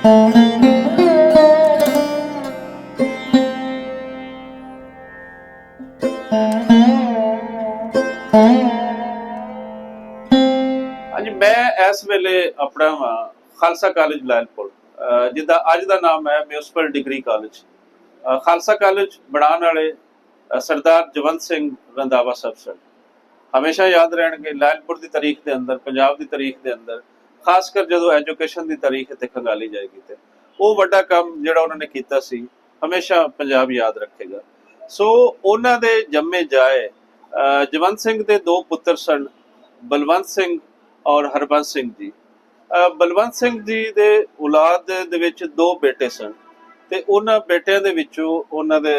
ਹਾਂਜੀ, मैं इस वेले अपना खालसा कॉलेज लैलपुर जिदा अज का नाम है municipal degree college. Khalsa college बनाने वाले सरदार जवंत सिंह रंधावा साहब सर हमेशा याद रहणगे। लैलपुर की तारीख के अंदर, पंजाब की तारीख के अंदर, खासकर जो एजुकेशन की तारीख इत्थे खंगाली जाएगी तो वो वड्डा काम जिहड़ा उन्होंने कीता सी हमेशा पंजाब याद रखेगा। सो उन्हां दे जम्मे जाए जवंत सिंह के दो पुत्र सन, बलवंत सिंह और हरबंस सिंह जी। बलवंत सिंह जी दे औलाद दे विच दो बेटे सन ते उन्हां बेटियां दे विचों उन्हां दे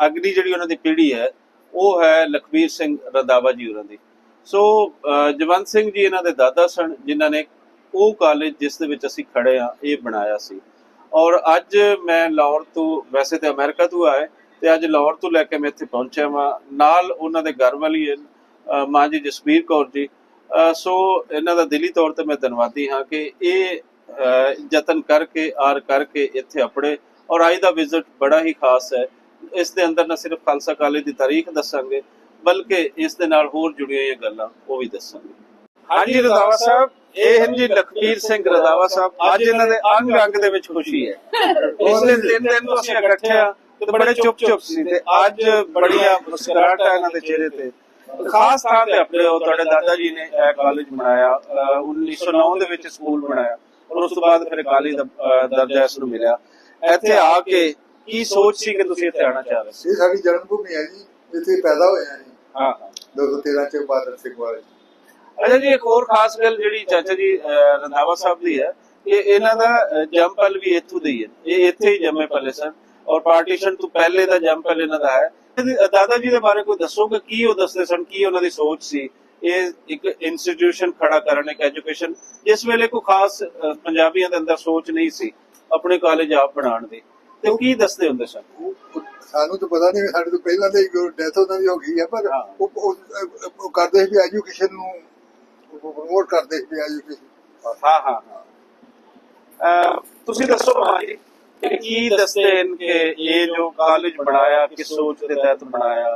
अगली जिहड़ी उन्हां दी पीढ़ी है वो है लखबीर सिंह रंधावा जी होरां दी। सो जवंत सिंह जी इन्हां दे दादा सन जिन्हां ने वो कॉलेज जिस दे विच असीं खड़े हाँ ये बनाया सी। और अज मैं लाहौर तो, वैसे तो अमेरिका तो आए ते अज लाहौर तो लैके मैं इत्थे पहुंचा वां। नाल उन्हां दे घर वाली मां जी जसबीर कौर जी। सो इन्हां दा दिली तौर पर मैं धन्नवादी हाँ कि ये यतन करके आर करके इत्थे अपने। और अज का विजिट बड़ा ही खास है। इस दे अंदर न सिर्फ खालसा कॉलेज की तारीख दसांगे बल्कि इस दे नाल होर जुड़ियां होईयां गल्लां वो भी दसांगे। हाँ जी रंधावा साहब, ये हैं जी लखबीर सिंह रंधावा साहब। अज इन्हां दे अंग अंग दे विच खुशी है। पिछले 3 दिन तो असीं इकट्ठे हाँ ते बड़े चुप चुप सी ते अज बड़ियां मुस्कुराहटां इन्हां दे चेहरे ते। खास थां ते अपने तुहाडे दादा जी ने कॉलेज बनाया, 1909 दे विच स्कूल बनाया और उस तो बाद फिर अकाली दर्जा इसनूं मिलिया। ਇੱਥੇ ਆ ਕੇ ਕੀ ਸੋਚ ਸੀ ਕਿ ਤੁਸੀਂ ਇੱਥੇ ਆਣਾ ਚਾਹ ਰਹੇ ਸੀ? ਇਹ ਸਾਡੀ ਜਨਮ ਭੂਮੀ ਹੈ ਜੀ, ਇੱਥੇ ਪੈਦਾ ਹੋਏ ਆ ਜੀ। ਹਾਂ 213 ਚ ਬਾਦਲ ਸਿੰਘ ਵਾਲੇ। ਅੱਛਾ ਜੀ, ਇੱਕ ਹੋਰ ਖਾਸ ਗੱਲ ਜਿਹੜੀ ਚਾਚਾ ਜੀ ਰੰਧਾਵਾ ਸਾਹਿਬ ਦੀ ਹੈ ਕਿ ਇਹਨਾਂ ਦਾ ਜੰਮ ਪਲ ਵੀ ਇੱਥੋਂ ਦਾ ਹੀ ਹੈ। ਇਹ ਇੱਥੇ ਹੀ ਜੰਮੇ ਪਲੇ ਸਨ ਔਰ ਪਾਰਟੀਸ਼ਨ ਤੋਂ ਪਹਿਲੇ ਦਾ ਜੰਮ ਪਲ ਇਹਨਾਂ ਦਾ ਹੈ। ਦਾਦਾ ਜੀ ਦੇ ਬਾਰੇ ਕੋਈ ਦੱਸੋਗੇ ਕੀ ਉਹ ਦੱਸਦੇ ਸਨ, ਕੀ ਉਹਨਾਂ ਦੀ ਸੋਚ ਸੀ? ਇਹ ਇੱਕ ਇੰਸਟੀਟਿਊਸ਼ਨ ਖੜਾ ਕਰਨ, ਇੱਕ ਐਜੂਕੇਸ਼ਨ ਜਿਸ ਵੇਲੇ ਕੋਈ ਖਾਸ ਪੰਜਾਬੀਆਂ ਦੇ ਅੰਦਰ ਸੋਚ ਨਹੀਂ ਸੀ अपने कॉलेज आप बनाने दी ते की दसदे हुंदे सन? सानू तो पता नहीं, साडे तो पहला ते डेथ उन्हां दी हो गई है, पर वो करदे सी एजुकेशन नु प्रमोट करदे सी एजुकेशन। हां हां हां तुसी दसो मां जी कि की दसदे इनके ये जो कॉलेज बनाया किस सोच के तहत बनाया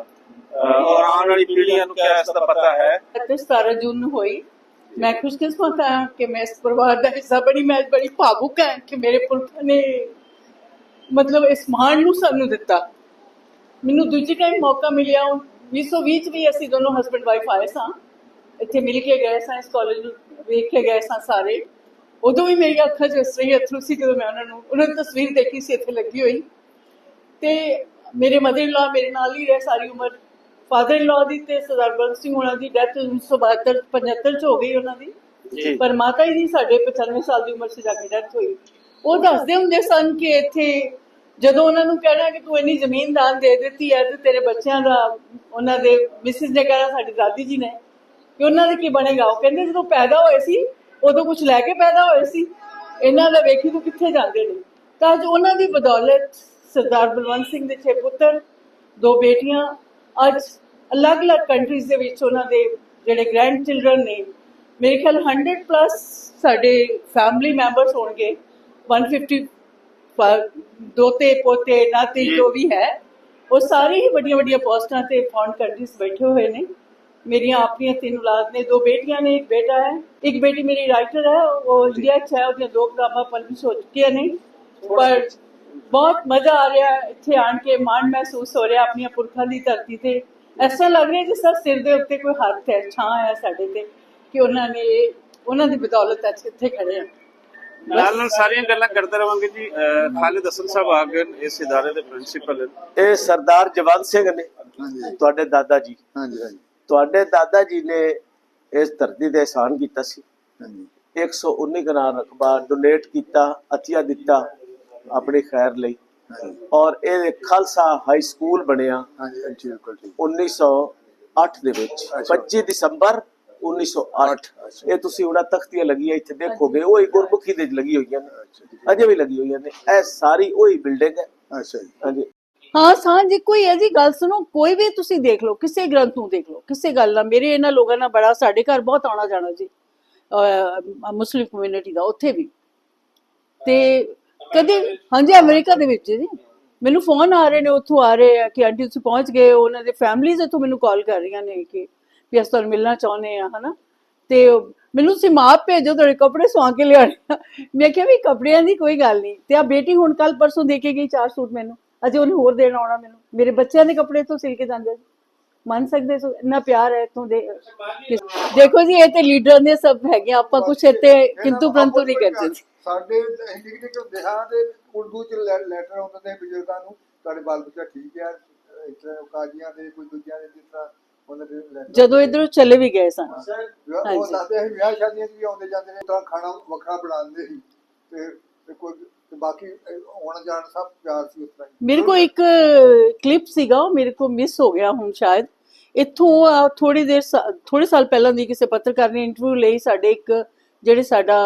और आने वाली पीढ़ियां नु क्या इसदा पता है? 17 जून ਨੂੰ ਹੋਈ। मैं खुशकिस्मत हाँ कि मैं इस परिवार का हिस्सा बनी। मैं बड़ी भावुक हाँ कि मेरे पुरखा ने मतलब इस मान नूं सानू दिता। मैनू दूजी टाइम मौका मिलिया 1920 भी असीं दोनों हसबैंड वाइफ आए सां, इत्थे मिल के गए सां, इस कॉलेज वेख के गए सां सारे। उदों भी मेरी अखां च इस तरह अथरू सी जदों मैं उन्होंने तस्वीर देखी सी इत्थे लगी हुई। ते मेरे मदर इन लॉ मेरे नाल ही रहे सारी उम्र। फादर इन लॉ दी ते सरदार बलवंत सिंह होना दी डेथ 1972-75 च हो गई उन्हां दी, पर माता जी दी साढ़े 95 साल की उम्र से जाके डेथ हुई। वो दसदे हुंदे सन कि इत्थे जदों उन्हां नूं कहना कि तू इन्नी जमीन दान दे दित्ती है ते तेरे बच्चों का, उन्हां दे मिसिस ने कहना साडी दादी जी ने कि उन्हां दे की बनेगा। वो कहंदे जदों पैदा होए सी उदों कुछ लैके पैदा होए सी, इन्हां दा वेखी तू कित्थे जांदे ने। तां अज उन्हां दी बदौलत सरदार बलवंत सिंह दे 6 पुत्तर, 2 बेटियां अज अलग अलग कंट्रीज दे विच उन्हां दे जिहड़े ग्रैंड चिल्ड्रन ने, मेरे ख्याल 100+ साडे फैमिली मैंबर्स होणगे। 150 दोते पोते नाते जो भी है वो सारे ही बड़िया बड़िया पोस्टां ते फॉरेन कंट्रीज बैठे हुए ने। मेरिया अपनी 3 औलाद ने, 2 बेटियां ने, एक बेटा है। एक बेटी मेरी राइटर है, वो इंडिया च है, उसने 2 किताबां पब्लिश हो चुकी ने। पर बहुत मजा आ रहा है इत्थे आन के, मान महसूस हो रहा अपनी पुरखा की धरती ते। ऐसा लग रहा जिस तरह सिर दे उत्ते कोई हथ है, छां है साडे ते कि उन्होंने उन्हां दी बदौलत अज इत्थे खड़े हैं। नाल नाल सारियां गल्लां करदे रहांगे जी। खालिद हसन साहब आ गए इस इदारे दे प्रिंसीपल। ਇਹ ਸਰਦਾਰ ਜਵੰਤ ਸਿੰਘ ਨੇ ਹਾਂਜੀ ਤੁਹਾਡੇ ਦਾਦਾ ਜੀ। ਹਾਂਜੀ ਹਾਂਜੀ ਤੁਹਾਡੇ ਦਾਦਾ ਜੀ ਨੇ ਇਸ ਧਰਤੀ ਤੇ ਇਹਸਾਨ ਕੀਤਾ ਸੀ। ਹਾਂਜੀ 119 ਕਨਾਲ ਰਕਬਾ ਡੋਨੇਟ ਕੀਤਾ, ਅਤੀਆ ਦਿੱਤਾ ਆਪਣੀ ਖੈਰ ਲਈ। ਔਰ ਇਹ ਖਾਲਸਾ ਹਾਈ ਸਕੂਲ ਬਣਿਆ ਹਾਂਜੀ ਹਾਂਜੀ ਬਿਲਕੁਲ ਠੀਕ। 1908 ਦੇ ਵਿੱਚ 25 ਦਸੰਬਰ 1908। ਇਹ ਤੁਸੀਂ ਉਹਨਾਂ ਤਖਤੀਆਂ ਲੱਗੀਆਂ ਇੱਥੇ ਦੇਖੋਗੇ, ਉਹੀ ਗੁਰਮੁਖੀ ਦੇ ਲੱਗੀ ਹੋਈਆਂ ਨੇ, ਅਜੇ ਵੀ ਲੱਗੀ ਹੋਈਆਂ ਨੇ। ਇਹ ਸਾਰੀ ਉਹੀ ਬਿਲਡਿੰਗ ਹੈ। ਅੱਛਾ ਜੀ। ਹਾਂਜੀ हाँ सां जी कोई ऐसी गल सुनो, कोई भी तुसी देख लो, किसी ग्रंथ नूं देख लो, किसी गल ना मेरे इन्हां लोगां नाल बड़ा साडे घर बहुत आना जाना जी मुस्लिम कम्यूनिटी दा, उत्थे भी ਤੇ ਕਦੇ ਹਾਂਜੀ ਅਮਰੀਕਾ ਦੇ ਵਿੱਚ ਜੀ ਮੈਨੂੰ ਫੋਨ ਆ ਰਹੇ ਨੇ ਉੱਥੋਂ ਆ ਰਹੇ ਆ ਕਿ ਆਂਟੀ ਤੁਸੀਂ ਪਹੁੰਚ ਗਏ ਹੋ। ਉਹਨਾਂ ਦੇ ਫੈਮਲੀਜ਼ ਇੱਥੋਂ ਮੈਨੂੰ ਕਾਲ ਕਰ ਰਹੀਆਂ ਨੇ ਕਿ ਵੀ ਅਸੀਂ ਤੁਹਾਨੂੰ ਮਿਲਣਾ ਚਾਹੁੰਦੇ ਆ ਹਨਾ। ਤੇ ਮੈਨੂੰ ਤੁਸੀਂ ਮਾਪ ਭੇਜੋ ਤੁਹਾਡੇ ਕੱਪੜੇ ਸਵਾ ਕੇ ਲਿਆਣੇ ਆ। ਮੈਂ ਕਿਹਾ ਵੀ ਕੱਪੜਿਆਂ ਦੀ ਕੋਈ ਗੱਲ ਨਹੀਂ। ਤੇ ਆ ਬੇਟੀ ਹੁਣ ਕੱਲ ਪਰਸੋਂ ਦੇ ਕੇ ਗਈ 4 ਸੂਟ ਮੈਨੂੰ, ਅਜੇ ਉਹਨੇ ਹੋਰ ਦੇਣ ਆਉਣਾ ਮੈਨੂੰ। ਮੇਰੇ ਬੱਚਿਆਂ ਦੇ ਕੱਪੜੇ ਤੋਂ ਸਿਲ ਕੇ ਜਾਂਦੇ ਮੰਨ ਸਕਦੇ ਸੋ ਇੰਨਾ ਪਿਆਰ ਹੈ ਇੱਥੋਂ ਦੇ। ਦੇਖੋ ਜੀ ਇਹ ਤੇ ਲੀਡਰਾਂ ਦੇ ਸਭ ਹੈਗੇ ਆਪਾਂ ਕੁਛ ਇੱਥੇ ਕਿੰਤੂ ਪ੍ਰੰਤੂ ਨਹੀਂ ਕਰਦੇ। ਸਾਡੇ ਨਿੱਕੇ ਨਿੱਕੇ ਹੁੰਦੇ ਹਾਂ ਤੇ ਉਰਦੂ ਚ ਲੈਟਰ ਆਉਂਦੇ ਨੇ ਬਜ਼ੁਰਗਾਂ ਨੂੰ, ਤੁਹਾਡੇ ਬਾਲ ਬੱਚਾ ਠੀਕ ਹੈ, ਇਸ ਤਰ੍ਹਾਂ ਕਾਜ਼ੀਆਂ ਦੇ ਕੋਈ ਦੂਜਿਆਂ ਦੇ ਜਿਸ ਤਰ੍ਹਾਂ ਉਹਨਾਂ ਦੇ letter ਜਦੋਂ ਇਧਰੋਂ ਚਲੇ ਵੀ ਗਏ ਸਨ ਉਹ ਦੱਸਦੇ ਸੀ ਵਿਆਹ ਸ਼ਾਦੀਆਂ 'ਚ ਵੀ ਆਉਂਦੇ ਜਾਂਦੇ ਨੇ ਤਾਂ ਖਾਣਾ ਵੱਖਰਾ ਬਣਾਉਂਦੇ ਸੀ ਤੇ ਕੋਈ ਤੇ ਬਾਕੀ ਆਉਣ ਜਾਣ ਸਭ ਪਿਆਰ ਸੀ ਉਸ ਤਰ੍ਹਾਂ। ਮੇਰੇ ਕੋ ਇੱਕ ਕਲਿੱਪ ਸੀਗਾ ਉਹ ਮੇਰੇ ਕੋ ਮਿਸ ਹੋ ਗਿਆ ਹੁਣ ਸ਼ਾਇਦ। ਇੱਥੋਂ ਥੋੜੇ ਸਾਲ ਪਹਿਲਾਂ ਦੀ ਕਿਸੇ ਪੱਤਰਕਾਰ ਨੇ ਇੰਟਰਵਿਊ ਲਈ ਸਾਡੇ ਇੱਕ ਜਿਹੜੇ ਸਾਡਾ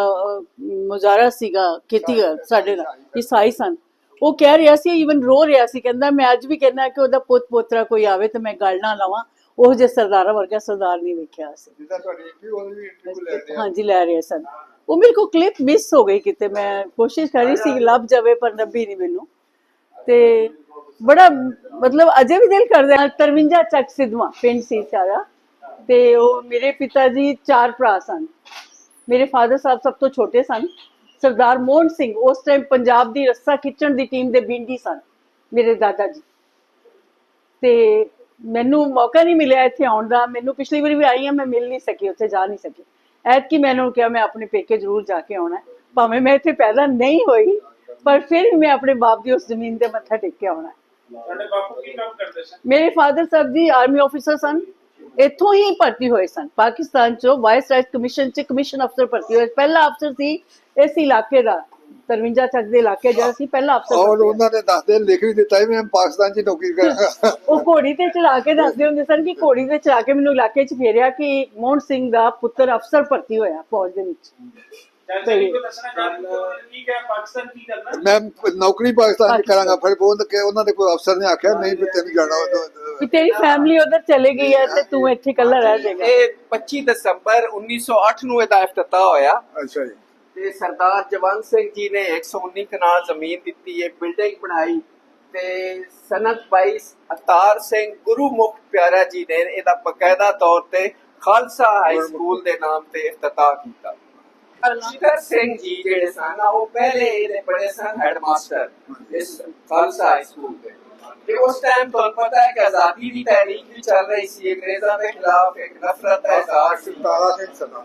ਮੁਜ਼ਾਰਾ ਸੀਗਾ ਖੇਤੀ ਸਾਡੇ ਦਾ ਈਸਾਈ ਸਨ। ਉਹ ਕਹਿ ਰਿਹਾ ਸੀ ਈਵਨ ਰੋ ਰਿਹਾ ਸੀ, ਕਹਿੰਦਾ ਮੈਂ ਅੱਜ ਵੀ ਕਹਿੰਦਾ ਕਿ ਉਹਦਾ ਪੁੱਤ ਪੋਤਰਾ ਕੋਈ ਆਵੇ ਤੇ ਮੈਂ ਗੱਲ ਨਾ ਲਵਾਂ। ਉਹ ਜੇ ਸਰਦਾਰਾਂ ਵਰਗਾ ਸਰਦਾਰ ਨਹੀਂ ਵੇਖਿਆ ਸੀ। ਜਿੱਦਾਂ ਤੁਹਾਡੀ ਇੰਟਰਵਿਊ ਉਹਦੀ ਵੀ ਇੰਟਰਵਿਊ ਲੈ ਰਹੇ ਹਾਂਜੀ ਲੈ ਰਹੇ ਸਨ। ਉਹ ਮੇਰੇ ਕੋ ਕਲਿੱਪ ਮਿਸ ਹੋ ਗਈ ਕਿਤੇ, ਮੈਂ ਕੋਸ਼ਿਸ਼ ਕਰ ਰਹੀ ਸੀ ਲੱਭ ਜਾਵੇ ਪਰ ਲੱਭੀ ਨਹੀਂ ਮੈਨੂੰ। ਤੇ ਬੜਾ ਮਤਲਬ ਅਜੇ ਵੀ ਦਿਲ ਕਰਦਾ। 53 ਚੱਕ ਸਿੱਧਵਾਂ ਪਿੰਡ ਸੀ ਸਾਰਾ। ਤੇ ਉਹ ਮੇਰੇ ਪਿਤਾ ਜੀ 4 ਭਰਾ ਸਨ। ਮੇਰੇ ਫਾਦਰ ਸਾਹਿਬ ਸਭ ਤੋਂ ਛੋਟੇ ਸਨ। ਸਰਦਾਰ ਮੋਹਨ ਸਿੰਘ ਉਸ ਟਾਈਮ ਪੰਜਾਬ ਦੀ ਰੱਸਾ ਖਿੱਚਣ ਦੀ ਟੀਮ ਦੇ ਬੀਂਡੀ ਸਨ ਮੇਰੇ ਦਾਦਾ ਜੀ। ਤੇ ਮੈਨੂੰ ਮੌਕਾ ਨਹੀਂ ਮਿਲਿਆ ਇੱਥੇ ਆਉਣ ਦਾ। ਮੈਨੂੰ ਪਿਛਲੀ ਵਾਰੀ ਵੀ ਆਈ ਹਾਂ, ਮੈਂ ਮਿਲ ਨਹੀਂ ਸਕੀ, ਉੱਥੇ ਜਾ ਨਹੀਂ ਸਕੀ। ਐਤਕੀ ਮੈਨੂੰ ਕਿਹਾ ਮੈਂ ਆਪਣੇ ਪੇਕੇ ਜ਼ਰੂਰ ਜਾ ਕੇ ਆਉਣਾ, ਭਾਵੇਂ ਮੈਂ ਇੱਥੇ ਪੈਦਾ ਨਹੀਂ ਹੋਈ ਪਰ ਫਿਰ ਵੀ ਮੈਂ ਆਪਣੇ ਬਾਪ ਦੀ ਉਸ ਜ਼ਮੀਨ ਤੇ ਮੱਥਾ ਟੇਕ ਕੇ ਆਉਣਾ। ਤੁਹਾਡੇ ਬਾਪੂ ਕੀ ਕੰਮ ਕਰਦੇ ਸਨ? ਮੇਰੇ father Sahib ji army officer ਸਨ। ਇੱਥੋਂ ਹੀ ਭਰਤੀ ਹੋਏ ਸਨ ਪਾਕਿਸਤਾਨ ਚੋਂ ਵਾਇਸ ਰਾਈਟ ਕਮਿਸ਼ਨ ਚ ਕਮਿਸ਼ਨ ਅਫਸਰ ਭਰਤੀ ਹੋਏ। ਪਹਿਲਾ ਅਫਸਰ ਸੀ ਇਸ ਇਲਾਕੇ ਦਾ, 53 ਚੱਕ ਦੇ ਇਲਾਕੇ ਜਿਹੜਾ ਸੀ ਪਹਿਲਾ ਅਫਸਰ। ਔਰ ਉਹਨਾਂ ਨੇ ਦੱਸਦੇ ਲਿਖ ਵੀ ਦਿੱਤਾ ਸੀ ਮੈਂ ਪਾਕਿਸਤਾਨ 'ਚ ਨੌਕਰੀ ਕਰਾਂਗਾ। ਉਹ ਘੋੜੀ ਤੇ ਚੜਾ ਕੇ ਦੱਸਦੇ ਹੁੰਦੇ ਸਨ ਕਿ ਘੋੜੀ ਤੇ ਚੜਾ ਕੇ ਮੈਨੂੰ ਇਲਾਕੇ 'ਚ ਫੇਰਿਆ ਕਿ ਮੋਹਨ ਸਿੰਘ ਦਾ ਪੁੱਤਰ ਅਫਸਰ ਭਰਤੀ ਹੋਇਆ ਫੌਜ ਦੇ ਵਿੱਚ। ਮੈਂ ਨੌਕਰੀ ਪਾਕਿਸਤਾਨ 'ਚ ਕਰਾਂਗਾ। ਫਿਰ ਉਹਨਾਂ ਦੇ ਕੋਈ ਅਫਸਰ ਨੇ ਆਖਿਆ ਨਹੀਂ ਵੀ ਤੈਨੂੰ ਜਾਣਾ ਕਿ ਤੇਰੀ ਫੈਮਿਲੀ ਉਧਰ ਚਲੇ ਗਈ ਹੈ ਤੇ ਤੂੰ ਇੱਥੇ ਇਕੱਲਾ ਰਹਿ ਜਾਏਗਾ। ਇਹ 25 ਦਸੰਬਰ 1908 ਨੂੰ ਇਹਦਾ ਇਫਤਤਾਹ ਹੋਇਆ। ਅੱਛਾ ਜੀ। ਤੇ ਸਰਦਾਰ ਜਵੰਤ ਸਿੰਘ ਜੀ ਨੇ 119 ਕਨਾਲ ਜ਼ਮੀਨ ਦਿੱਤੀ, ਇੱਕ ਬਿਲਡਿੰਗ ਬਣਾਈ ਤੇ ਸਨਤ 22 ਅਤਾਰ ਸਿੰਘ ਗੁਰੂਮੁਖ ਪਿਆਰਾ ਜੀ ਨੇ ਇਹਦਾ ਬਕਾਇਦਾ ਤੌਰ ਤੇ ਖਾਲਸਾ ਹਾਈ ਸਕੂਲ ਦੇ ਨਾਮ ਤੇ ਇਫਤਤਾਹ ਕੀਤਾ। ਸ਼ਿਕਰ ਸਿੰਘ ਜੀ ਜਿਹੜੇ ਸਨ ਉਹ ਪਹਿਲੇ ਇਹਦੇ ਬੜੇ ਸਨ ਹੈਡਮਾਸਟਰ ਇਸ ਖਾਲਸਾ ਹਾਈ ਸਕੂਲ ਦੇ। ਤੇ ਉਸ ਟਾਈਮ ਤੁਹਾਨੂੰ ਪਤਾ ਹੈ ਕਿ ਆਜ਼ਾਦੀ ਦੀ ਤਹਿਰੀਕ ਵੀ ਚੱਲ ਰਹੀ ਸੀ, ਅੰਗਰੇਜ਼ਾਂ ਦੇ ਖਿਲਾਫ ਇੱਕ ਨਫ਼ਰਤ ਦਾ ਇਜ਼ਹਾਰ ਸੀ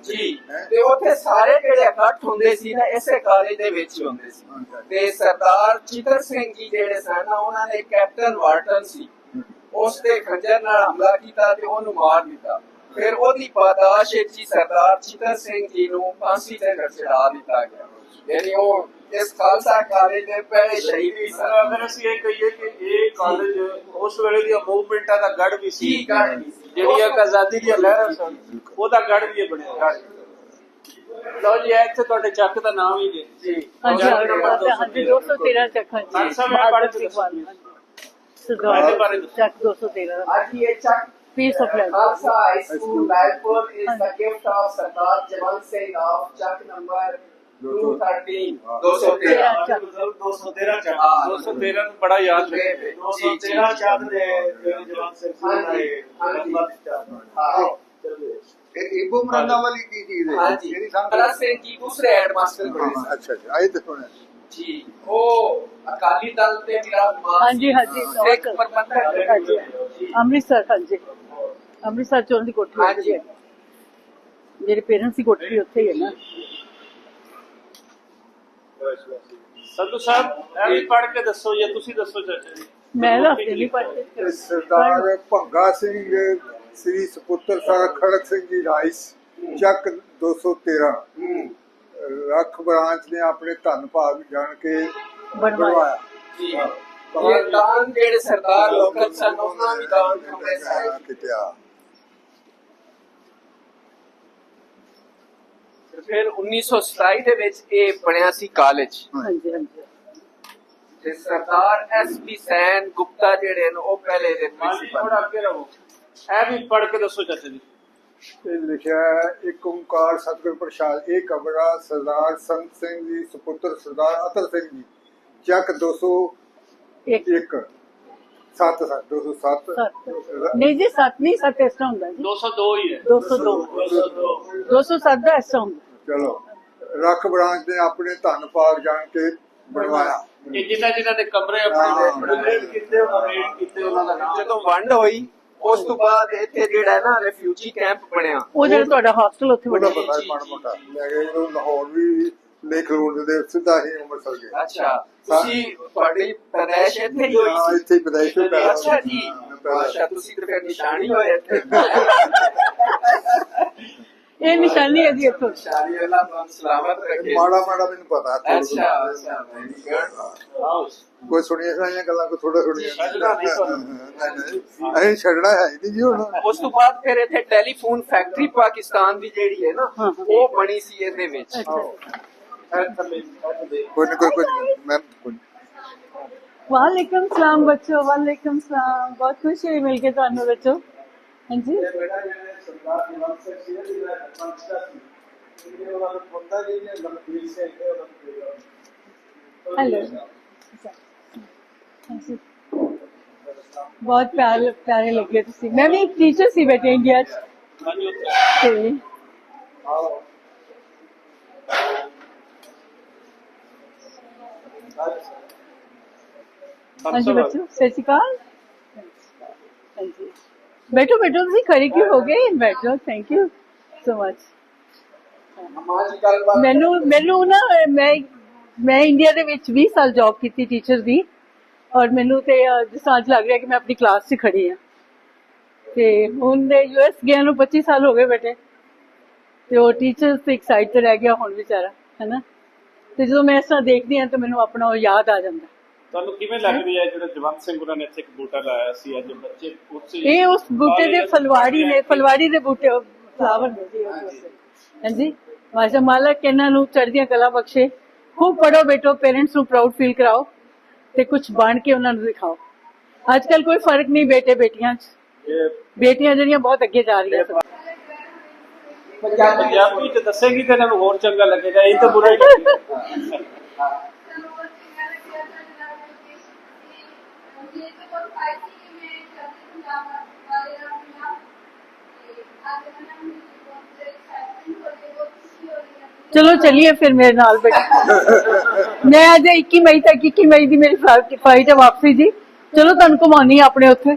ਜੀ। ਤੇ ਉੱਥੇ ਸਾਰੇ ਜਿਹੜੇ ਇਕੱਠ ਹੁੰਦੇ ਸੀ ਨਾ ਇਸੇ ਕਾਲਜ ਦੇ ਵਿੱਚ ਹੁੰਦੇ ਸੀ। ਤੇ ਸਰਦਾਰ ਚਿਤਰ ਸਿੰਘ ਜੀ ਜਿਹੜੇ ਸਨ ਉਹਨਾਂ ਨੇ ਕੈਪਟਨ ਵਾਰਟਨ ਸੀ ਉਸ ਤੇ ਖੰਜਰ ਨਾਲ ਹਮਲਾ ਕੀਤਾ ਤੇ ਉਹਨੂੰ ਮਾਰ ਦਿੱਤਾ। ਫਿਰ ਉਹਦੀ ਪਾਦਾਸ਼ ਵਿੱਚ ਹੀ ਸਰਦਾਰ ਚਿਤਰ ਸਿੰਘ ਜੀ ਨੂੰ ਫਾਂਸੀ ਤੇ ਚੜਾ ਦਿੱਤਾ ਗਿਆ। ਯਾਨੀ ਉਹ ਇਸ ਖਾਲਸਾ ਕਾਲਜ ਦੇ ਪਹਿਲੇ ਸ਼ਹੀਦ ਵੀ ਸਨ। ਅਗਰ ਅਸੀਂ ਇਹ ਕਹੀਏ ਕਿ ਇਹ ਕਾਲਜ ਉਸ ਵੇਲੇ ਦੀਆਂ ਮੂਵਮੈਂਟਾਂ ਦਾ ਗੜ ਵੀ ਸੀ, ਜਿਹੜੀਆਂ ਆਜ਼ਾਦੀ ਦੀਆਂ ਲਹਿਰਾਂ ਸਨ, ਉਹਦਾ ਗੜ ਵੀ ਇਹ ਬਣਿਆ। ਲਓ ਜੀ ਇੱਥੇ ਤੁਹਾਡੇ ਚੱਕ ਦਾ ਨਾਮ ਹੀ ਜੀ ਹਾਂਜੀ 213 ਚੱਕ। ਹਾਂਜੀ ਸਰਦਾਰ ਚੱਕ 213 ਅੱਜ ਇਹ Chak piece of land Khalsa high school Lyallpur is the gift of Sardar Jawant Singh of Chak number 213 213 ਨੂੰ ਬੜਾ ਯਾਦ ਰੱਖੇ। 213 ਚੱਕ ਦੇ ਜਵੰਤ ਸਿੰਘ ਇਬੋ ਮਰਾਨਾ ਵਾਲੀ ਕੀ ਚੀਜ਼ ਹੈ? ਹਾਂਜੀ ਸਰਦਾਰ ਸਿੰਘ ਜੀ ਦੂਸਰੇ ਹੈਡਮਾਸਟਰ ਬਣੇ ਸਨ। ਅੱਛਾ ਜੀ ਆਏ ਦੇਖੋ ਜੀ ਉਹ ਅਕਾਲੀ ਦਲ ਦੇ ਵਿਰਾਜਮਾਨ। ਹਾਂਜੀ ਹਾਂਜੀ ਇੱਕ ਪ੍ਰਬੰਧਕ ਅੰਮ੍ਰਿਤਸਰ। ਹਾਂਜੀ ਅੰਮ੍ਰਿਤਸਰ ਚ ਉਹਦੀ ਕੋਠੀ ਹਾਂਜੀ। ਮੇਰੇ ਪੇਰੈਂਟਸ ਦੀ ਕੋਠੀ ਉੱਥੇ ਹੀ ਹੈ ਨਾ। ਸੰਧੂ ਸਾਹਿਬ ਇਹ ਵੀ ਪੜ੍ਹ ਕੇ ਦੱਸੋ ਜਾਂ ਤੁਸੀਂ ਦੱਸੋ ਚਾਚਾ ਜੀ। ਮੈਂ ਦੱਸ ਨਹੀਂ ਪੜ੍ਹਦੀ। ਸਰਦਾਰ ਭੰਗਾ ਸਿੰਘ ਸ੍ਰੀ ਸਪੁੱਤਰ ਸਾਹਿਬ ਖੜਕ ਸਿੰਘ ਜੀ ਰਾਈਸ ਚੱਕ 213 ਰੱਖ ਬ੍ਰਾਂਚ ਨੇ ਆਪਣੇ ਧਨ ਭਾਗ ਜਾਣ ਕੇ ਬਣਵਾਇਆ ਜੀ। ਇਹ ਦਾਨ ਜਿਹੜੇ ਸਰਦਾਰ ਲੋਕਲ ਸਨ ਉਹਨਾਂ ਵੀ ਦਾਨ ਕੀਤਾ। ਫਿਰ 1927 ਦੇ ਵਿੱਚ ਇਹ ਬਣਿਆ ਸੀ ਕਾਲਜ। ਹਾਂਜੀ ਹਾਂਜੀ ਤੇ ਸਰਦਾਰ ਐਸ.ਪੀ. ਸੈਨ ਗੁਪਤਾ ਜਿਹੜੇ ਨੇ ਉਹ ਪਹਿਲੇ ਦੇ ਪ੍ਰਿੰਸੀਪਲ। ਥੋੜਾ ਅੱਗੇ ਰਹੋ। ਇਹ ਵੀ ਪੜ੍ਹ ਕੇ ਦੱਸੋ ਚਾਚਾ ਜੀ। ਇਹ ਲਿਖਿਆ ਹੈ, ਇੱਕ ਓਂਕਾਰ ਸਤਿਗੁਰ ਪ੍ਰਸਾਦ, ਇਹ ਕਬਰਾਂ ਸਰਦਾਰ ਸੰਤ ਸਿੰਘ ਜੀ ਸੁਪੁੱਤਰ ਸਰਦਾਰ ਅਤਰ ਸਿੰਘ ਜੀ, ਚੱਕ 201 7 207 ਨਹੀਂ ਜੀ 7 ਨਹੀਂ 7 ਇਸ ਤਰ੍ਹਾਂ ਹੁੰਦਾ ਜੀ 202 ਹੀ ਹੈ 202 207 ਦਾ ਇਸ ਤਰ੍ਹਾਂ ਹੁੰਦਾ। ਚਲੋ ਰੱਖ ਬ੍ਰਾਂਚ ਨੇ ਆਪਣੇ ਧੰਨ ਭਾਗ ਜਾਣ ਕੇ ਬਣਵਾਇਆ। ਇਹ ਜਿਨ੍ਹਾਂ ਦੇ ਕਮਰੇ ਆਪਣੇ ਰੇਟ ਕੀਤੇ ਉਹਨਾਂ ਦਾ ਨਾਮ ਜਦੋਂ ਵੰਡ ਹੋਈ ਉਸ ਤੋਂ ਬਾਅਦ ਇੱਥੇ ਜਿਹੜਾ ਹੈ ਨਾ ਰਿਫਿਊਜੀ ਕੈਂਪ ਬਣਿਆ। ਉਹ ਜਿਹੜਾ ਤੁਹਾਡਾ ਹੌਸਟਲ ਉੱਥੇ ਉਹਦਾ ਬਣਿਆ ਪਤਾ ਮਾੜਾ ਮੋਟਾ ਲੈ ਗਏ ਜਦੋਂ ਲਾਹੌਰ ਵੀ ਲੇਖ ਰੋਡ ਦੇ ਸਿੱਧਾ ਹੀ ਅੰਮ੍ਰਿਤਸਰ ਗਏ। ਅੱਛਾ, ਤੁਸੀਂ ਤੁਹਾਡੀ ਪੈਦਾਇਸ਼ ਇੱਥੇ ਹੀ ਹੋਈ ਹਾਂ, ਸੀ? ਇੱਥੇ ਹੀ ਪੈਦਾਇਸ਼ ਹੋਈ ਪੈਦਾ ਅੱਛਾ ਜੀ, ਅੱਛਾ, ਤੁਸੀਂ ਤੇ ਫਿਰ ਨਿਸ਼ਾਨੀ ਹੋਏ ਇੱਥੇ। ਇਹ ਨਿਸ਼ਾਨੀ ਹੈ ਜੀ ਇੱਥੋਂ। ਨਿਸ਼ਾਨੀ ਅੱਲਾਹ ਤੁਹਾਨੂੰ ਸਲਾਮਤ ਰੱਖੇ। ਮਾੜਾ ਮਾੜਾ ਮੈਨੂੰ ਪਤਾ ਅੱਛਾ ਅੱਛਾ, ਵੈਰੀ ਗੁੱਡ। ਕੋਈ ਸੁਣੀਆਂ ਸੁਣਾਈਆਂ ਗੱਲਾਂ ਕੋ ਥੋੜਾ ਸੁਣੀਆਂ ਛੱਡਣਾ ਨਹੀਂ ਤੁਹਾਨੂੰ। ਨਹੀਂ, ਅਸੀਂ ਛੱਡਣਾ ਹੈ ਨਹੀਂ ਜੀ ਹੁਣ। ਉਸ ਤੋਂ ਬਾਅਦ ਫਿਰ ਇੱਥੇ ਟੈਲੀਫੋਨ ਫੈਕਟਰੀ ਪਾਕਿਸਤਾਨ ਦੀ ਜਿਹੜੀ ਹੈ ਨਾ ਹਾਂ। ਉਹ ਬਣੀ ਸੀ ਇਹਦੇ ਵਿੱਚ। ਕੋਈ ਨਹੀਂ ਮੈਂ वालेकुम सलाम बच्चों, वालेकुम सलाम। बहुत खुश हुई मिलके ਤੁਹਾਨੂੰ बच्चों। हाँ जी हेलो, बहुत प्यारे प्यारे लगे तुसी। मैं भी एक टीचर सी बेटे इंडिया च ते हाँ जी बच्चों, सत श्री अकाल। हाँ जी, बैठो बैठो, तुसी खड़े क्यों हो गए? बैठो, थैंक यू सो मच। ਮੈਨੂੰ ਨਾ ਮੈਂ ਇੰਡੀਆ ਦੇ ਵਿੱਚ 20 ਸਾਲ ਜੌਬ ਕੀਤੀ ਟੀਚਰ ਦੀ, ਔਰ ਮੈਨੂੰ ਤੇ ਜਿਸ ਤਰ੍ਹਾਂ ਅੱਜ ਲੱਗ ਰਿਹਾ ਕਿ ਮੈਂ ਆਪਣੀ ਕਲਾਸ 'ਚ ਖੜੀ ਆ। ਤੇ ਹੁਣ ਦੇ ਯੂਐਸ ਗਿਆ ਨੂੰ 25 ਸਾਲ ਹੋ ਗਏ ਬੇਟੇ, ਤੇ ਉਹ ਟੀਚਰ ਤੇ ਇੱਕ ਸਾਈਡ ਤੇ ਰਹਿ ਗਿਆ ਹੁਣ ਵਿਚਾਰਾ, ਹੈਨਾ। ਤੇ ਜਦੋਂ ਮੈਂ ਇਸ ਤਰ੍ਹਾਂ ਦੇਖਦੀ ਹਾਂ ਤਾਂ ਮੈਨੂੰ ਆਪਣਾ ਉਹ ਯਾਦ ਆ ਜਾਂਦਾ। ਤੁਹਾਨੂੰ ਕਿਵੇਂ ਲੱਗ ਰਹੀ ਹੈ ਜਿਹੜਾ ਜਵੰਤ ਸਿੰਘ ਉਹਨਾਂ ਨੇ ਇੱਥੇ ਇੱਕ ਬੂਟਾ ਲਾਇਆ ਸੀ, ਅੱਜ ਬੱਚੇ ਉਸੇ ਇਹ ਉਸ ਬੂਟੇ ਦੇ ਫਲਵਾੜੀ ਦੇ ਬੂਟੇ ਫਲਾਵਰ ਨੇ ਜੀ। ਹਾਂਜੀ, ਮਾਸ਼ਾ ਮਾਲਕ ਇਹਨਾਂ ਨੂੰ ਚੜ੍ਹਦੀਆਂ ਕਲਾ ਬਖਸ਼ੇ। खूब पढ़ो बेटो, पेरेंट्स ਨੂੰ प्राउड फील कराओ ਤੇ ਕੁਝ ਬਣ ਕੇ ਉਹਨਾਂ ਨੂੰ ਦਿਖਾਓ। ਅੱਜ ਕੱਲ ਕੋਈ ਫਰਕ ਨਹੀਂ ਬੇਟੇ ਬੇਟੀਆਂ 'ਚ, ਬੇਟੀਆਂ ਜਿਹੜੀਆਂ ਬਹੁਤ ਅੱਗੇ ਜਾ ਰਹੀਆਂ। ਪੰਜਾਬੀ 'ਚ ਦੱਸੇਗੀ ਤੇ ਇਹਨਾਂ ਨੂੰ ਹੋਰ ਚੰਗਾ ਲੱਗੇਗਾ, ਇਹ ਤਾਂ ਬੁਰਾ ਹੀ ਲੱਗੇਗਾ। चलो चलिए फिर मेरे नाल बेटे। मैं अज 21 मई तक 21 मई की मेरी फ्लाइट है वापसी जी। चलो तुहानू घुमानी अपने उत्थे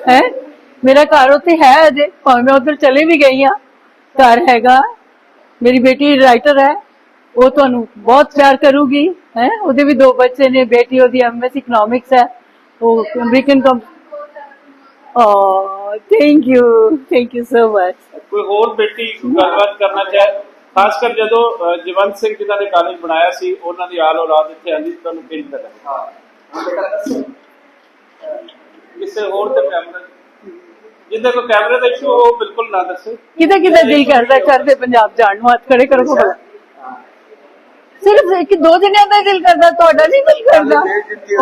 है, मेरा घर उत्थे है अजे, भावें मैं उधर चले भी गई हाँ। घर हैगा, मेरी बेटी राइटर है, वो तुहानू बहुत प्यार करूगी है। उहदे भी 2 बच्चे ने, बेटी उहदी एमएस इकनॉमिक्स है, वो American thank you so much. कोई होर बेटी गलबात करना चाहे, खासकर ਜਦੋਂ ਜਵੰਤ ਸਿੰਘ ਜਿਨ੍ਹਾਂ ਨੇ ਕਾਲਜ ਬਣਾਇਆ ਸੀ ਉਹਨਾਂ ਦੀ ਆਲ ਔਲਾਦ ਇੱਥੇ ਆਂਦੀ, ਤੁਹਾਨੂੰ ਕਿੰਜ ਦਾ ਲੱਗਾ? ਕਿਸੇ ਹੋਰ ਤੇ ਕੈਮਰਾ ਜਿੱਦਾਂ ਕੋਈ ਕੈਮਰੇ ਦਾ ਇਸ਼ੂ ਉਹ ਬਿਲਕੁਲ ਨਾ ਦੱਸੇ। ਕਿਤੇ ਕਿਤੇ ਦਿਲ ਕਰਦਾ ਕਰਦੇ ਪੰਜਾਬ ਜਾਣ ਨੂੰ, ਹੱਥ ਖੜੇ ਕਰੋ ਭਲਾ। ਸਿਰਫ ਇੱਕ 2 ਦਿਨਾਂ ਦਾ ਦਿਲ ਕਰਦਾ, ਤੁਹਾਡਾ ਨਹੀਂ ਦਿਲ ਕਰਦਾ?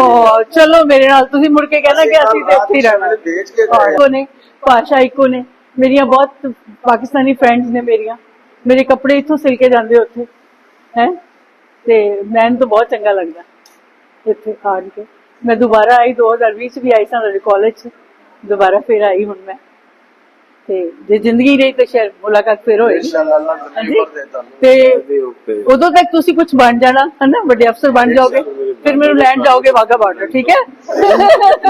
ਓ ਚਲੋ ਮੇਰੇ ਨਾਲ ਤੁਸੀਂ ਮੁੜ ਕੇ ਕਹਿਣਾ ਕਿ ਅਸੀਂ ਤੇ ਇੱਥੇ ਹੀ ਰਹਿਣਾ। ਇੱਕੋ ਨੇ, ਭਾਸ਼ਾ ਇੱਕੋ ਨੇ। ਮੇਰੀਆਂ ਬਹੁਤ ਪਾਕਿਸਤਾਨੀ ਫਰੈਂਡਸ ਨੇ, ਮੇਰੇ ਕੱਪੜੇ ਇੱਥੋਂ ਸਿਲ ਕੇ ਜਾਂਦੇ ਉੱਥੇ ਹੈ, ਤੇ ਮੈਨੂੰ ਤਾਂ ਬਹੁਤ ਚੰਗਾ ਲੱਗਦਾ ਇੱਥੇ ਆਣ ਕੇ। ਮੈਂ ਦੁਬਾਰਾ ਆਈ 2020 ਚ ਵੀ ਆਈ ਸਾਂ ਕਾਲਜ ਚ, ਦੁਬਾਰਾ ਫਿਰ ਆਈ ਹੁਣ ਮੈਂ। ਤੇ ਜੇ ਜ਼ਿੰਦਗੀ ਰਹੀ ਤਾਂ ਸ਼ਾਇਦ ਮੁਲਾਕਾਤ ਫਿਰ ਹੋਏਗੀ। ਤੇ ਉਦੋਂ ਤੱਕ ਤੁਸੀਂ ਕੁਝ ਬਣ ਜਾਣਾ ਹੈ ਨਾ, ਵੱਡੇ ਅਫਸਰ ਬਣ ਜਾਓਗੇ, ਫਿਰ ਮੈਨੂੰ ਲੈਣ ਜਾਓਗੇ ਵਾਗਾ ਬਾਰਡਰ, ਠੀਕ ਹੈ?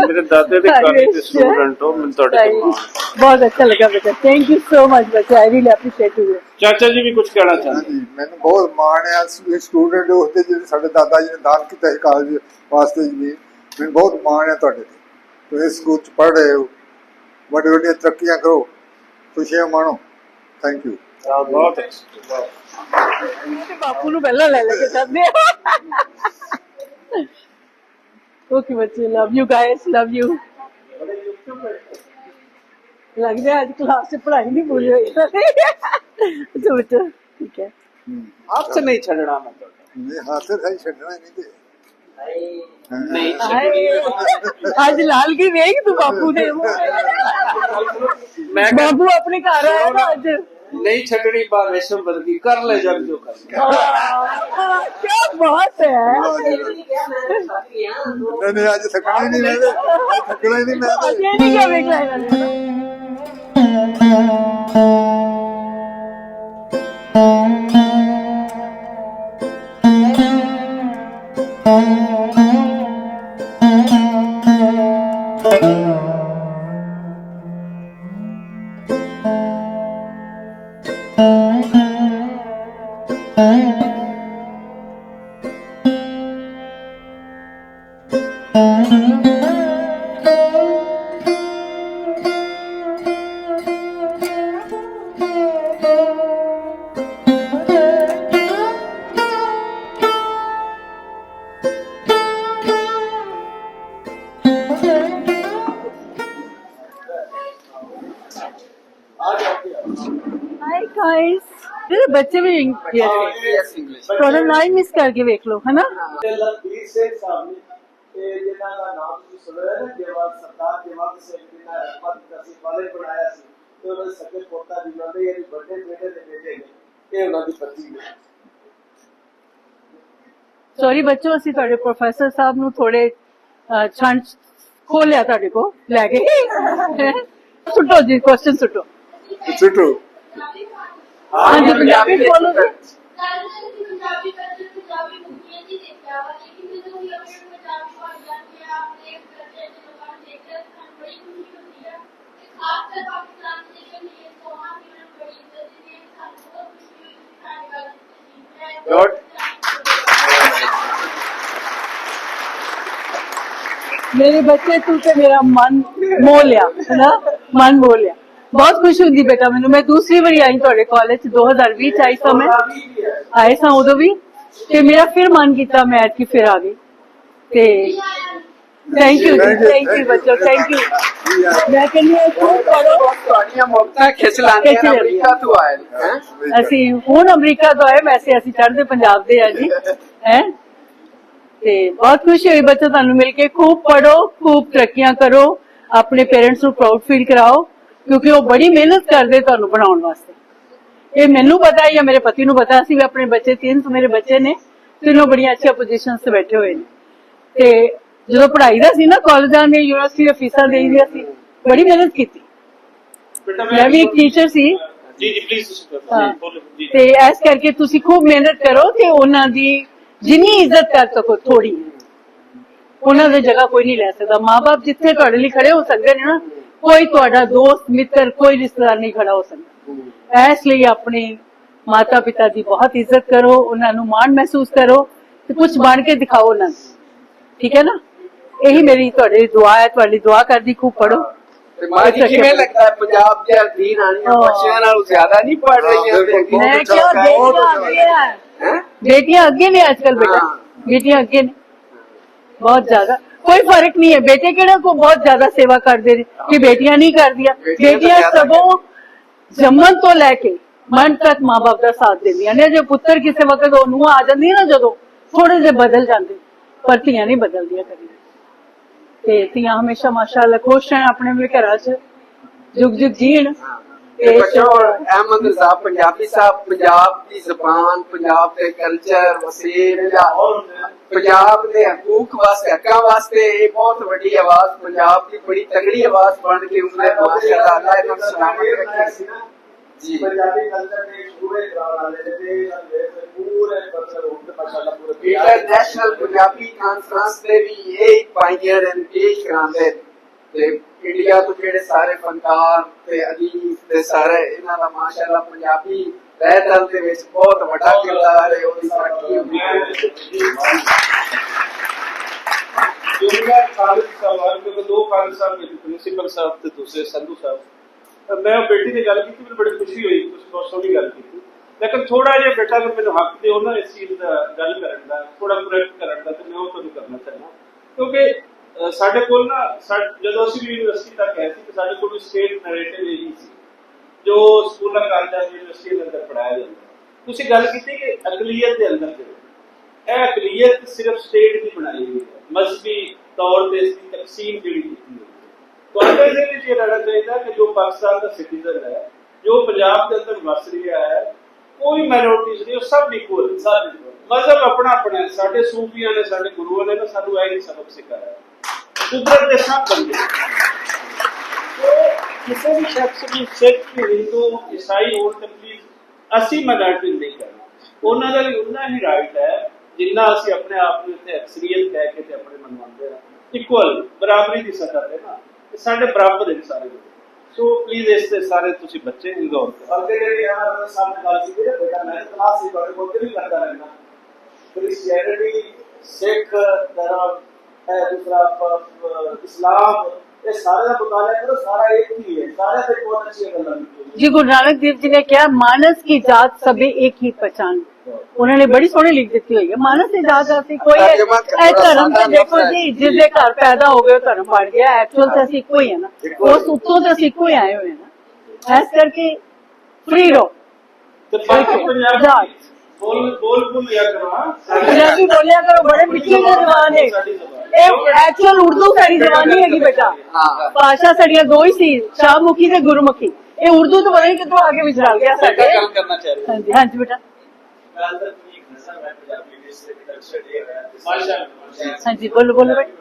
ਮੇਰੇ ਦਾਦੇ ਦੇ ਕਾਲਜ ਦੇ ਸਟੂਡੈਂਟ ਹੋ, ਮੈਨੂੰ ਤੁਹਾਡੇ ਕੋਲ ਬਹੁਤ ਅੱਛਾ ਲੱਗਾ ਬੇਟਾ। ਥੈਂਕ ਯੂ ਸੋ ਮਚ ਬੱਚਾ, ਆਈ ਰੀਲੀ ਐਪਰੀਸ਼ੀਏਟ ਯੂ। ਚਾਚਾ ਜੀ ਵੀ ਕੁਝ ਕਹਿਣਾ ਚਾਹੁੰਦੇ? ਹਾਂਜੀ, ਮੈਨੂੰ ਬਹੁਤ ਮਾਣ ਆ ਸਟੂਡੈਂਟ ਉਸਦੇ ਜਿਹੜੇ ਸਾਡੇ ਦਾਦਾ ਜੀ ਨੇ ਦਾਨ ਕੀਤਾ ਸੀ ਕਾਲਜ ਵਾਸਤੇ ਜੀ। ਮੈਨੂੰ ਬਹੁਤ ਮਾਣ ਆ ਤੁਹਾਡੇ ਤੇ, ਤੁਸੀਂ ਸਕੂਲ ਚ ਪੜ੍ਹ ਰਹੇ ਹੋ, ਵੱਡੇ ਵੱਡੀਆਂ ਤਰੱਕੀਆਂ ਕਰੋ, ਖੁਸ਼ੀਆਂ ਮਾਣੋ। Thank you. ਬਹੁਤ ਬਾਪੂ ਨੂੰ ਪਹਿਲਾਂ ਲੈ ਕੇ ਜਾਂਦੇ ਓਕੇ ਬੱਚੇ, love you guys, love you. ਲੱਗਦਾ ਅੱਜ ਕਲਾਸ ਚ ਪੜ੍ਹਾਈ ਨਹੀਂ ਪੂਰੀ ਹੋਈ। ਅੱਛਾ ਬੱਚਾ, ਠੀਕ ਹੈ। ਹੱਥ ਨਹੀਂ ਛੱਡਣਾ ਮੈਂ ਤੁਹਾਡਾ। ਨਹੀਂ, ਹੱਥ ਸਹੀ ਛੱਡਣਾ ਨਹੀਂ ਤੇ ਨਹੀਂ ਅੱਜ ਲਾਲ ਕੀ ਵੇਖ ਤੂੰ ਬਾਪੂ ਦੇ ਮੈਂ ਬਾਪੂ ਆਪਣੇ ਘਰ ਆਇਆ ਨਾ ਅੱਜ ਨਹੀਂ ਛੱਡਣੀ ਬਾਹਰ ਰੇਸ਼ਮ ਬਦਗੀ ਕਰ ਲੈ ਜਦ ਜੋ ਕਰ क्या बात है नहीं आज थकना ही नहीं मैं थकना ही नहीं मैं ये नहीं क्या देख रहा है हाय गाइस तेरे बच्चे भी इंग्लिश थोड़ा लाइन मिस करके देख लो है ना ਲਖਬੀਰ ਸਿੰਘ ਸਾਹਿਬ ਨੇ ਤੇ ਜਿਨ੍ਹਾਂ ਦਾ ਨਾਮ ਤੁਸੀਂ ਸੁਣਿਆ ਨਾ ਜਵਾਨ ਸਰਦਾਰ ਜਵਾਨ ਸਿੰਘ ਜੀ ਨੇ ਰਹਿਮਤ ਅਸੀਂ ਵਾਲੇ ਬਣਾਇਆ ਸੀ ਤੇ ਉਹਨਾਂ ਦੇ ਸਕੇ ਪੋਤਾ ਜੀ ਨਾਲ ਇਹ ਵੱਡੇ ਬੇਟੇ ਦੇ ਬੇਟੇ ਨੇ ਇਹ ਉਹਨਾਂ ਦੀ ਪਤਨੀ ਨੇ ਸੌਰੀ ਬੱਚੋ ਅਸੀਂ ਤੁਹਾਡੇ ਪ੍ਰੋਫੈਸਰ ਸਾਹਿਬ ਨੂੰ ਥੋੜੇ ਛੰਡ ਖੋ ਲਿਆ ਤੁਹਾਡੇ ਕੋ ਲੈ ਕੇ ਸੁੱਟੋ ਜੀ ਕੁਐਸਚਨ ਸੁੱਟੋ छुट्टू हाँ जी पंजाबी बोलो जी पंजाबी कल्चर पंजाबी मूवियां जी देखा हुआ लेकिन जो भी अपने पंजाबी भाषा में आपने कल्चर के लोगों ने देखा तो बड़ी खुशी होती है खासकर पाकिस्तान से जो ये सोमा की मैंने बड़ी इज्जत दी है ਸਾਨੂੰ बहुत खुशी हुई सारी बात मेरे बच्चे तू तो मेरा मन मोह लिया है ना मन मोह लिया बहुत खुश हुंदी बेटा मैनू मैं दूसरी बारी आई थोड़े कॉलेज 2020 च आई सां मैं आए सां उदों भी ते मेरा फिर मन कीता मैं ऐतकी फिर आ गई ते थैंक यू बच्चों थैंक यू मैं कहनी खूब पढ़ो ਤੁਹਾਡੀਆਂ ਮੁਕਤਾ ਖਿੱਚ ਲਾਂਦੀਆਂ ਨੇ ਅਮਰੀਕਾ ਤੋਂ ਆਏ ਹੈ ਅਸੀਂ ਹੁਣ ਅਮਰੀਕਾ ਤੋਂ ਆਏ ਵੈਸੇ ਅਸੀਂ ਚੜ੍ਹਦੇ ਪੰਜਾਬ ਦੇ ਆ ਜੀ ਹੈ ਤੇ ਬਹੁਤ ਖੁਸ਼ੀ ਹੋਈ ਬੱਚੋ ਤੁਹਾਨੂੰ ਮਿਲ ਕੇ खूब पढ़ो खूब ਤਰੱਕੀਆਂ ਕਰੋ ਆਪਣੇ ਪੇਰੈਂਟਸ ਨੂੰ ਪ੍ਰਾਊਡ ਫੀਲ ਕਰਾਓ ਕਿਉਂਕਿ ਉਹ ਬੜੀ ਮਿਹਨਤ ਕਰਦੇ ਤੁਹਾਨੂੰ ਬਣਾਉਣ ਵਾਸਤੇ ਇਹ ਮੈਨੂੰ ਪਤਾ ਹੈ ਜਾਂ ਮੇਰੇ ਪਤੀ ਨੂੰ ਪਤਾ ਸੀ ਵੀ ਆਪਣੇ ਬੱਚੇ ਤਿੰਨ ਮੇਰੇ ਬੱਚੇ ਨੇ ਤਿੰਨੋਂ ਬੜੀਆਂ ਅੱਛੀਆਂ ਪੋਜੀਸ਼ਨਸ ਤੇ ਬੈਠੇ ਹੋਏ ਨੇ ਤੇ ਜਦੋਂ ਪੜ੍ਹਾਈ ਦਾ ਸੀ ਨਾ ਕਾਲਜਾਂ ਦੇ ਯੂਨੀਵਰਸਿਟੀ ਦੇ ਫੀਸਾਂ ਦੇਈਆਂ ਸੀ ਬੜੀ ਮਿਹਨਤ ਕੀਤੀ ਮੈਂ ਵੀ ਇੱਕ ਟੀਚਰ ਸੀ ਜੀ ਜੀ ਪਲੀਜ਼ ਬੋਲੋ ਜੀ ਤੇ ਇਸ ਕਰਕੇ ਤੁਸੀਂ ਖੂਬ ਮਿਹਨਤ ਕਰੋ ਤੇ ਉਹਨਾਂ ਦੀ ਜਿੰਨੀ ਇੱਜ਼ਤ ਕਰ ਸਕੋ ਥੋੜੀ ਉਹਨਾਂ ਦੀ ਜਗ੍ਹਾ ਕੋਈ ਨਹੀਂ ਲੈ ਸਕਦਾ ਮਾਂ-ਬਾਪ ਜਿੱਥੇ ਤੁਹਾਡੇ ਲਈ ਖੜੇ ਹੋ ਸਕਦੇ ਨੇ ਨਾ ਕੋਈ ਤੁਹਾਡਾ ਦੋਸਤ ਮਿੱਤਰ ਕੋਈ ਰਿਸ਼ਤੇਦਾਰ ਨਹੀਂ ਖੜਾ ਹੋ ਸਕਦਾ ਇਸ ਲਈ ਆਪਣੇ ਮਾਤਾ ਪਿਤਾ ਦੀ ਬਹੁਤ ਇੱਜ਼ਤ ਕਰੋ ਉਹਨਾਂ ਨੂੰ ਮਾਣ ਮਹਿਸੂਸ ਕਰੋ ਤੇ ਕੁਝ ਬਣ ਕੇ ਦਿਖਾਓ ਉਹਨਾਂ ਨੂੰ ਠੀਕ ਹੈ ਨਾ ਇਹੀ ਮੇਰੀ ਤੁਹਾਡੀ ਦੁਆ ਹੈ ਤੁਹਾਡੀ ਦੁਆ ਕਰਦੀ ਖੂਬ ਪੜੋ ਤੇ ਮਾਂ ਜੀ ਕਿਵੇਂ ਲੱਗਦਾ ਹੈ ਪੰਜਾਬ ਦੇ ਅਧੀਨ ਆਣੀਆਂ ਬੱਚਿਆਂ ਨਾਲੋਂ ਜ਼ਿਆਦਾ ਨਹੀਂ ਪੜ ਰਹੀਆਂ ਤੇ ਮੈਂ ਕਿਹਾ ਬੇਟੀਆਂ ਅੱਗੇ ਨੇ ਅੱਜਕੱਲ ਬੇਟਾ ਬੇਟੀਆਂ ਅੱਗੇ ਨੇ बहुत ज्यादा कोई फर्क नहीं है बेटे केड़े को बहुत ज्यादा सेवा करते कि बेटियां नहीं कर दिया बेटियां सबों जम्मन तो लैके मन तक माँ बाप का साथ देंदियां ने जो पुत्र किसी वक्त नूंह आ जांदी ना जदों थोड़े जे बदल जाते पर धीआं नहीं बदलदियां कभी ते धीआं हमेशा माशाअल्लाह खुश रहन अपने भी घरां च जुग जुग जीण बच्चों अहमद रजा पंजाबी साहब पंजाब की जबान पंजाब के कल्चर वसील पंजाब के हकूक वास्ते हक्कां वास्ते एक बहुत बड़ी आवाज पंजाब की बड़ी तगड़ी आवाज बन के उन्हें माशाअल्लाह अल्लाह इन्हें सलामत रखे जी पंजाबी कल्चर ਦੇ ਪੂਰੇ ਵਾਲੇ ਦੇ ਪੂਰੇ ਕਲਚਰ ਹੁੰਦੇ ਮਾਸ਼ਾਅੱਲਾ ਪੂਰੇ इंटरनेशनल पंजाबी कॉन्फ्रेंस ਦੇ ਵੀ ਇਹ ਪਾਇਨੀਅਰ ਐਂਡ ਪੇਸ਼ ਕਰਾਉਂਦੇ ਤੇ ਇੰਡੀਆ ਤੋਂ ਜਿਹੜੇ ਸਾਰੇ ਫਨਕਾਰ ਤੇ ਅਦੀਬ ਤੇ ਸਾਰੇ ਇਹਨਾਂ ਦਾ ਮਾਸ਼ਾਅੱਲਾ ਪੰਜਾਬੀ ਰਹਿਤਲ ਦੇ ਵਿੱਚ ਬਹੁਤ ਵੱਡਾ ਕਿਰਦਾਰ ਹੈ ਉਹਦੀ ਸਾਖੀ ਹੁੰਦੀ ਹੈ ਜੁਨੀਅਰ ਕਾਲਜ ਸਵਾਲ ਦੇ ਦੋ ਕਾਲਜ ਸਾਹਿਬ ਦੇ ਪ੍ਰਿੰਸੀਪਲ ਸਾਹਿਬ ਤੇ ਦੂਸਰੇ ਸੰਧੂ ਸਾਹਿਬ ਮੈਂ ਬੇਟੀ ਦੀ ਗੱਲ ਕੀਤੀ ਮੈਨੂੰ ਬੜੀ ਖੁਸ਼ੀ ਹੋਈ ਤੁਸੀਂ ਬਹੁਤ ਸੋਹਣੀ ਗੱਲ ਕੀਤੀ ਲੇਕਿਨ ਥੋੜਾ ਜਿਹਾ ਬੇਟਾ ਅਗਰ ਮੈਨੂੰ ਹੱਕ ਦਿਓ ਨਾ ਇਸ ਚੀਜ਼ ਦਾ ਗੱਲ ਕਰਨ ਦਾ ਥੋੜਾ ਕਰੈਕਟ ਕਰਨ ਦਾ ਤੇ ਮੈਂ ਉਹ ਤੁਹਾਨੂੰ ਕਰਨਾ ਚਾਹੁੰਦਾ ਕਿਉਂਕਿ ਸਾਡੇ ਕੋਲ ਨਾ ਜਦੋਂ ਅਸੀਂ ਯੂਨੀਵਰਸਿਟੀ ਤੱਕ ਗਏ ਸੀ ਤੇ ਸਾਡੇ ਕੋਲ ਸਟੇਟ ਨੈਰੇਟਿਵ ਇਹੀ ਸੀ ਜੋ ਸਕੂਲਾਂ ਕਾਲਜਾਂ ਯੂਨੀਵਰਸਿਟੀ ਦੇ ਅੰਦਰ ਪੜਾਇਆ ਜਾਂਦਾ ਤੁਸੀਂ ਗੱਲ ਕੀਤੀ ਕਿ ਅਕਲੀਅਤ ਦੇ ਅੰਦਰ ਇਹ ਅਕਲੀਅਤ ਸਿਰਫ ਸਟੇਟ ਦੀ ਬਣਾਈ ਹੋਈ ਹੈ, ਮਜ਼ਹਬੀ ਤੌਰ ਤੇ ਇਸ ਦੀ ਤਕਸੀਮ ਜਿਹੜੀ ਕੀਤੀ ਹੋਈ ਹੈ। ਤੁਹਾਡੇ ਦੇ ਵਿੱਚ ਇਹ ਰਹਿਣਾ ਚਾਹੀਦਾ ਕਿ ਜੋ ਪਾਕਿਸਤਾਨ ਦਾ ਸਿਟੀਜ਼ਨ ਹੈ, ਜੋ ਪੰਜਾਬ ਦੇ ਅੰਦਰ ਵਸ ਰਿਹਾ ਹੈ, ਕੋਈ ਮਾਈਨੋਰਟੀਜ਼ ਨਹੀਂ, ਉਹ ਸਭ ਇਕੁਅਲ, ਸਭ ਮਜ਼ਹਬ ਆਪਣਾ ਆਪਣਾ ਹੈ। ਸਾਡੇ ਸੂਫੀਆਂ ਨੇ, ਸਾਡੇ ਗੁਰੂਆਂ ਨੇ ਨਾ ਸਾਨੂੰ ਇਹ ਸਬਕ ਸਿਖਾਇਆ, ਕੁਦਰਤ ਦੇ ਸਭ ਬੰਦੇ। ਕਿਸੇ ਵੀ ਸ਼ਖਸ ਨੂੰ ਸਿੱਖ, ਹਿੰਦੂ, ਈਸਾਈ ਹੋਣ ਤੇ ਪਲੀਜ਼ ਅਸੀਂ ਮਾਈਨੋਰਟੀ ਨਹੀਂ ਕਰਨਾ। ਉਹਨਾਂ ਦਾ ਵੀ ਉਨਾ ਹੀ ਰਾਈਟ ਹੈ ਜਿੰਨਾ ਅਸੀਂ ਆਪਣੇ ਆਪ ਨੂੰ ਇੱਥੇ ਅਕਸਰੀਅਤ ਕਹਿ ਕੇ ਤੇ ਆਪਣੇ ਮਨਵਾਉਂਦੇ ਹਾਂ। ਇਕੁਅਲ, ਬਰਾਬਰੀ ਦੀ ਸਤਹ ਤੇ ਨਾ, ਸਾਡੇ ਬਰਾਬਰ ਹੈ ਸਾਰੇ ਲੋਕ। ਸੋ ਪਲੀਜ਼ ਇਸ ਤੇ ਸਾਰੇ ਤੁਸੀਂ ਬੱਚੇ ਗੌਰ ਕਰੋ। ਅੱਗੇ ਜਿਹੜੀ ਯਾਰ ਸਾਹਮਣੇ ਗੱਲ ਕੀਤੀ ਹੈ ਬੇਟਾ, ਮੈਂ ਕਲਾਸ ਹੀ ਬਾਰੇ ਬਹੁਤ ਵੀ ਕਰਦਾ ਰਹਿਣਾ। ਕ੍ਰਿਸਚੀਅਨਿਟੀ, ਸਿੱਖ ਧਰਮ, ਦੂਸਰਾ ਇਸਲਾਮ, ये सारे का मुताला करो, सारा एक ही है, सारे से बहुत अच्छी गल्ला जी। गुरु नानक देव जी ने क्या, मानस की जात सभी एक ही पहचान, उन्होंने बड़ी सोहनी लिख दी हुई है। मानस की जात असि कोई धर्म तो देखो जी, जिसके घर पैदा हो गए धर्म बढ़ गया, एक्चुअल तो असि इको ही है ना, उस उत्तों तो असि इको ही आए हुए हैं ना। इस करके फ्री रहो, जात बोल लिया करो, पंजाबी बोलिया करो, बड़े मिठे जबान है। एक्चुअल उर्दू साड़ी जबानी है बेटा, भाषा साड़िया दो ही सी, शाहमुखी ते गुरमुखी। ये उर्दू तो पता नहीं कितों आगे विचल गया साडे। काम करना चाहिए। हाँ जी, हाँ जी बेटा, हाँ जी, बोलो बोलो बेटा।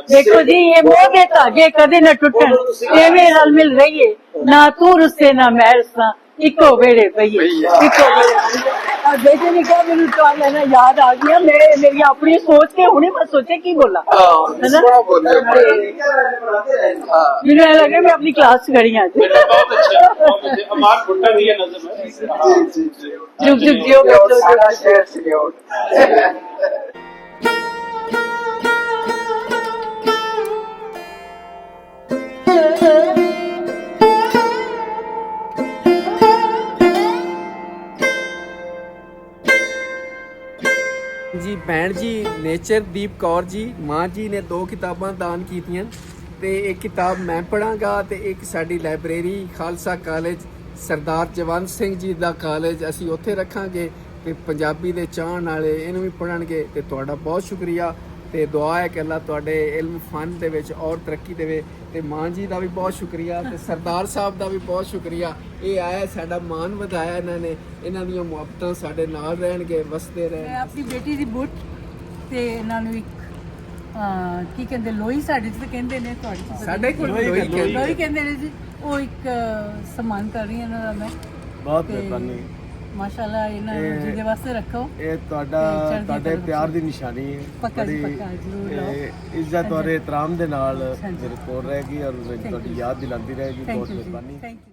देखो जी, ये मोह के धागे कदे न टुटन, एवें रल मिल रहिए, ना तू रुस्से ना मैं रुस्सा, इको वेड़े पईए, इको वेड़े। बेटे ने कहा मेनू तो ना याद आ गया, मेरी अपनी सोच के हुणे मैं सोचे की बोला है ना। मैनू ऐ लगे मैं अपनी क्लास च खड़ी हां। बहुत अच्छा, अमार भुट्टा दी नज़म है। जुग जुग जियो बेटो। ਜੀ ਭੈਣ ਜੀ ਨੇਚਰਦੀਪ ਕੌਰ ਜੀ, ਮਾਂ ਜੀ ਨੇ 2 ਕਿਤਾਬਾਂ ਦਾਨ ਕੀਤੀਆਂ ਤੇ ਇੱਕ ਕਿਤਾਬ ਮੈਂ ਪੜਾਂਗਾ ਤੇ ਇੱਕ ਸਾਡੀ ਲਾਇਬ੍ਰੇਰੀ ਖਾਲਸਾ ਕਾਲਜ ਸਰਦਾਰ ਜਵੰਤ ਸਿੰਘ ਜੀ ਦਾ ਕਾਲਜ ਅਸੀਂ ਉੱਥੇ ਰੱਖਾਂਗੇ ਤੇ ਪੰਜਾਬੀ ਦੇ ਚਾਹਣ ਵਾਲੇ ਇਹਨੂੰ ਵੀ ਪੜ੍ਹਨਗੇ। ਤੇ ਤੁਹਾਡਾ ਬਹੁਤ ਸ਼ੁਕਰੀਆ ਤੇ ਦੁਆ ਹੈ ਕਿ ਅੱਲਾ ਤੁਹਾਡੇ ਇਲਮ ਫਨ ਦੇ ਵਿੱਚ ਔਰ ਤਰੱਕੀ ਦੇਵੇ। ਤੇ ਮਾਂ ਜੀ ਦਾ ਵੀ ਬਹੁਤ ਸ਼ੁਕਰੀਆ ਤੇ ਸਰਦਾਰ ਸਾਹਿਬ ਦਾ ਵੀ ਬਹੁਤ ਸ਼ੁਕਰੀਆ। ਇਹ ਆਇਆ ਸਾਡਾ ਮਾਣ ਵਧਾਇਆ ਇਹਨਾਂ ਨੇ, ਇਹਨਾਂ ਦੀਆਂ ਮੁਹੱਬਤਾਂ ਸਾਡੇ ਨਾਲ ਰਹਿਣਗੇ, ਵਸਦੇ ਰਹਿਣ। ਮੈਂ ਆਪਣੀ ਬੇਟੀ ਦੀ ਬੁੱਟ ਤੇ ਇਹਨਾਂ ਨੂੰ ਇੱਕ ਕੀ ਕਹਿੰਦੇ ਲੋਈ, ਸਾਡੇ ਚ ਤਾਂ ਕਹਿੰਦੇ ਨੇ, ਤੁਹਾਡੇ ਚ ਸਾਡੇ ਕੋਲ ਲੋਈ ਕਹਿੰਦੇ ਨੇ ਜੀ। ਉਹ ਇੱਕ ਸਨਮਾਨ ਕਰ ਰਹੀ ਹਾਂ ਇਹਨਾਂ ਦਾ ਮੈਂ। ਬਹੁਤ ਤੇ ਮਿਹਰਬਾਨੀ। ਮਾਸ਼ਾਅੱਲਾ ਇਹਨਾਂ ਨੂੰ ਜਿਹਦੇ ਵਾਸਤੇ ਰੱਖੋ। ਇਹ ਤੁਹਾਡੇ ਪਿਆਰ ਦੀ ਨਿਸ਼ਾਨੀ ਹੈ। ਪੱਕਾ ਜੀ, ਪੱਕਾ ਜ਼ਰੂਰ ਲਓ। ਇੱਜ਼ਤ ਔਰ ਇਹਤਰਾਮ ਦੇ ਨਾਲ ਹਾਂਜੀ। ਮੇਰੇ ਕੋਲ ਰਹੇਗੀ ਔਰ ਤੁਹਾਡੀ ਯਾਦ ਦਿਲਾਉਂਦੀ ਰਹੇਗੀ। ਬਹੁਤ ਥੈਂਕ ਯੂ, ਮਿਹਰਬਾਨੀ। Thank you.